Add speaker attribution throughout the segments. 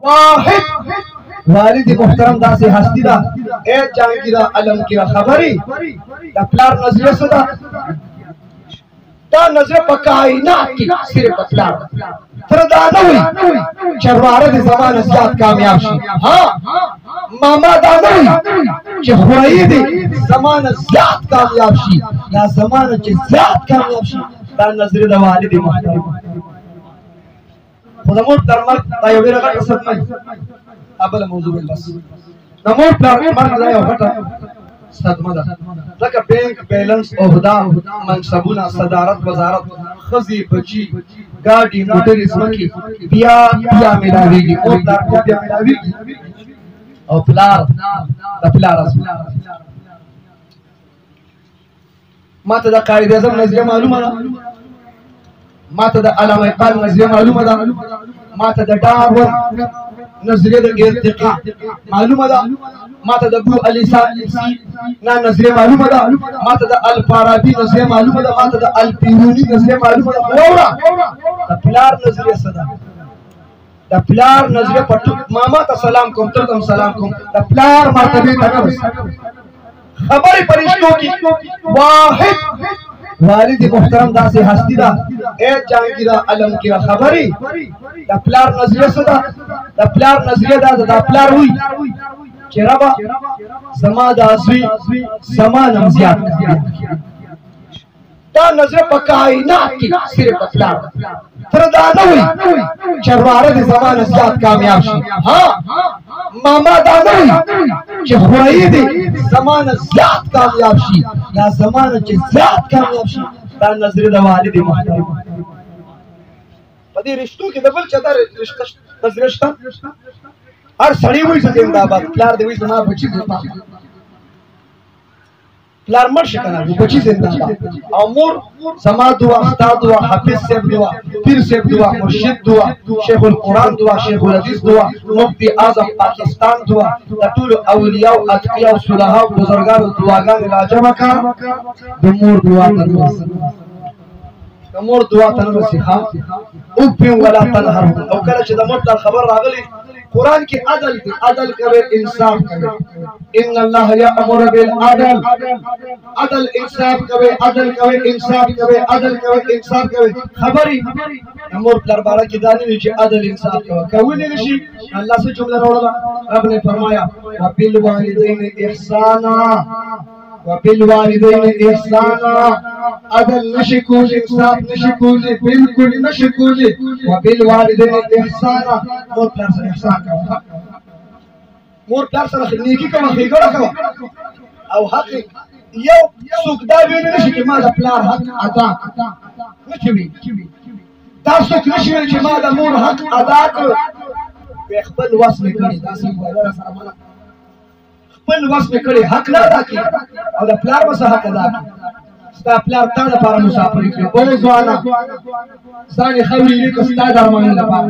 Speaker 1: واحد والد محترم دا سے ہستی دا اے جانگی دا علم کی خبری دا پلار نظر صدا دا نظر پا کائنات کی صرف دا پلار تردا نوی چروارد زمان زیاد کامیاب شی ہاں ماما دا نوی چه خواهی دی زمان زیاد کامیاب شی یا زمان چه زیاد کامیاب شی دا نظر دا والد محترم خدا مور در مرد دا یو بیر غٹ صد مئی ابل موضوع بس نمور در مرد دا یو غٹ صدمه دا لکه بینک بیلنس عہدہ منصبونه صدارت وزارت خزی بچی گاڑی موٹر اسمکی بیا ملاویگی اور در کو بیا ملاویگی او پلار دا پلار اسم ما تا دا قائد اعظم نظریه معلومه دا ما تا دا علامه اقبال نظریه معلومه دا ما تا دا ڈارون نظریه دا ارتقاء معلومه دا ما تا دا ابو علی سالسی نا نظریه معلومه دا ما تا دا الفارابی نظریه معلومه دا ما تا دا البیرونی نظریه معلومه دا غورا دا پلار نظریه صدا دا پلار نظریه پتو ماما تا سلام کم تردم سلام کم دا پلار مرتبه تا نبس خبری پرشتوں کی واحد والد محترم دا سے ہستی دا اے جانگی دا علم کی خبری دا پلار نظریه صدا دا پلار نظریه دا پلار ہوئی چه ربا زما دا ازوی زمانم زیاد کامیاب دا نظر پا کائنات کی صرف دا پلار تردا نوی چروارد زمان زیاد کامیاب شی ہاں ماما دا نوی چه خواهی دی زمان زیاد کامیاب شی یا زمان چه زیاد کامیاب شی دا نظر دا والد محترم پا دی رشتو کی دبل چا دا رشتہ ہر سڑی ہوئی سے زندہ آباد پلار دی ہوئی زمان بچی زندہ پلار مر شکنا وہ بچی زندہ آباد امور سما دعا استا دعا حافظ صاحب دعا پیر صاحب دعا مرشد دعا شیخ القرآن دعا شیخ الحدیث دعا مفتی اعظم پاکستان دعا طول اولیاء و اتقیاء و صلحاء و بزرگان و دعاگان راجمہ کا دمور دعا تنرس دمور دعا تنرس خواہ اوپیم ولا تنہر او کلچ دمور در خبر راغلی قرآن کی عدل کی عدل کرے انصاف کرے ان اللہ یامر بالعدل عدل انصاف کرے عدل کرے انصاف کرے عدل کرے انصاف کرے خبری امور دربارہ کی دانی نیچے عدل انصاف کرے کوئی نشی اللہ سے جملہ روڑا رب نے فرمایا وبالوالدین احسانا وبالوالدین احسانا عدل نشکوز انصاف نشکوز بالکل نشکوز وبالوالدین احسانا مور پلار سر احسان کرو مور پلار سر نیکی کما خیگوڑا کما او حق یو سوک دا بیونی نشی که ما دا پلار حق ادا نشوی دا سوک نشوی که ما دا مور حق ادا کرو بے اخبر وصف کری دا سی ویدر سر مانا خپل وس میں کڑے حق نہ ادا کی اور دا پلار بس حق ادا کی ستا پلار تا دا پارا مسافری کری بولے زوانا ستانی خوری لیکو ستا درمانی لپا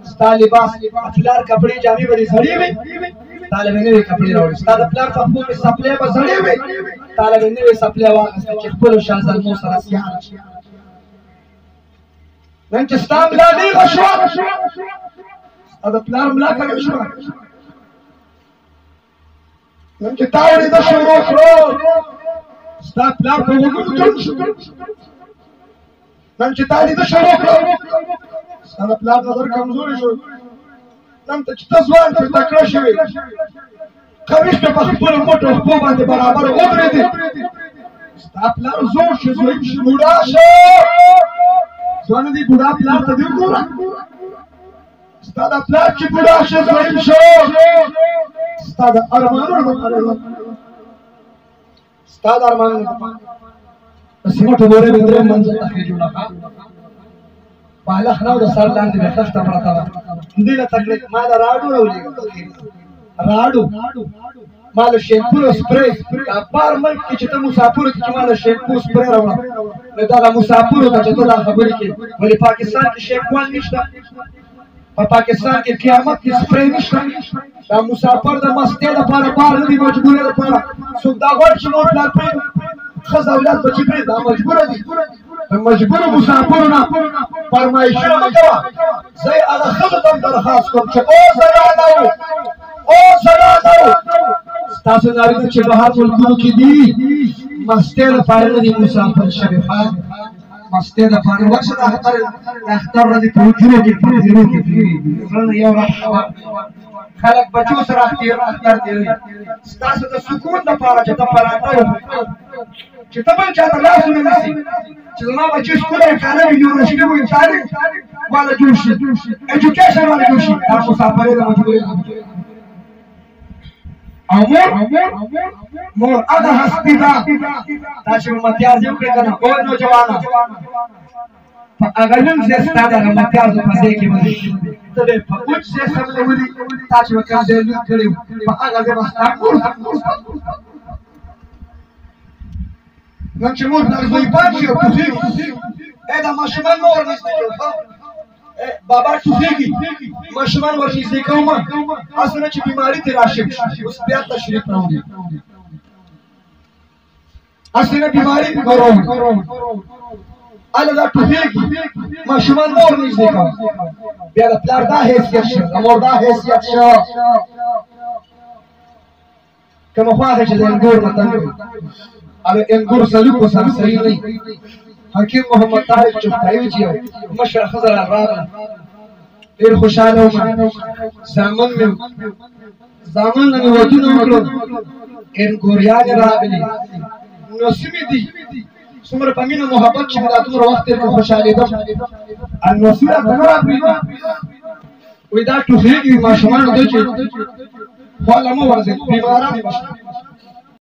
Speaker 1: ستا لباس پلار کپڑی جامی بڑی سڑی ہوئی طالب نوی کپڑی روڑی ستا دا پلار فخبو میں سپلے با سڑی ہوئی طالب نوی سپلے واقعستا چی خپلو شازل موسر اسیان ننچہ ستا ملا نہیں غشوا اور دا پلار ملا کرے شوا ننچه تاوری دا شروع کرو ستا پلار کو وگو جن شو ننچه تاوری دا شروع کرو ستا پلار نظر کمزوری شو ننچه تزوان پر تکڑا شوی خویش پہ بخبر موٹو خبو باندے برابر ادری دی ستا پلار زور شو زویم شو بوڑا شو زوان دی بوڑا پلار تا دیو گورا ستا دا پلار چی بوڑا شو زویم شو استاد ارمانو نمارے استاد ارمانو نمارے سیمٹو بورے بندرے منزل تخیل جوڑا خواہ پہلا خناو دا سار لاندی بے خشتا پڑتا با اندیل تکلیک مالا راڈو رو لے گا راڈو مالا شیمپو سپرے پار ملک کی چھتا مسافر کی مالا شیمپو سپرے رونا نداغا مسافر ہوتا چھتا دا خبری کی ولی پاکستان کی شیمپوان نشتا پاکستان کی قیامت کی سپرے نشتا دا مسافر دا مستے دا پارا بار ندی مجبوری دا پارا سوک دا غوڑ چنور پلار پرید خز اولاد بچی پرید دا مجبور دی مجبور مسافرنا فرمایشونه مکوه زه هغه ښځو ته هم درخواست کوم چې او زنانو ستاسو نارینه چې بهر ملکونو کې دي مستۍ لپاره نه دي مسافر شوي مستۍ لپاره ورشه د اختر ورځې په حجرو کې په حجرو کې تېرېږي زړه نه یو خلک بچو سره اختر تېروي ستاسو د سکون دپاره چې ته پراته وکړې چې ته بل چاته لاس ونه نیسي چې زما بچي ښکلی کاله وي یونیورسټي وي تعلیم والا جوړ شي ایجوکیشن والا جوړ شي دا مسافرۍ د مجبورۍ او مور هغه هستي ده دا چې متیازې وکړې که نه او نوجوانه په هغه نوم ځای ستا د هغه متیازو په ځای کې به ته به په اوچ ځای سملولي تا چې به کوم ځای لوټ کړی و په هغه ځای به ستا مور نن چې مور پلار ضعیفان شي او ټوخېږي دا ماشومان مه ورنږدې کوه بابا ټوخېږي ماشومان ورنږدې کومه هسې نه چې بیماري ترې راشم شي اوس بیا تشریف راوړي هسې نه بیماري راوړي هله دا ټوخېږي ماشومان مه ورنږدې کوه بیا د پلار دا حیثیت شه د مور دا حیثیت شه کومه خواښه چې د انګور نه تنګ اره انګور سلوک وسره صحیح نه حکیم محمد طارق چفتایو چې مشره ښځه راغله ډېر خوشحاله وم زامن نه مې ودونه وکړل انګوریانې راغلې نو سیمې دي څومره په مینه محبت چې مې دا دومره وخت تېر کړ خوشحالېدم نو سیمه راته نه راپرېږدي وایي دا ټوخېږي ماشومانو ده چې خواله مه ورځئ بیماران به شي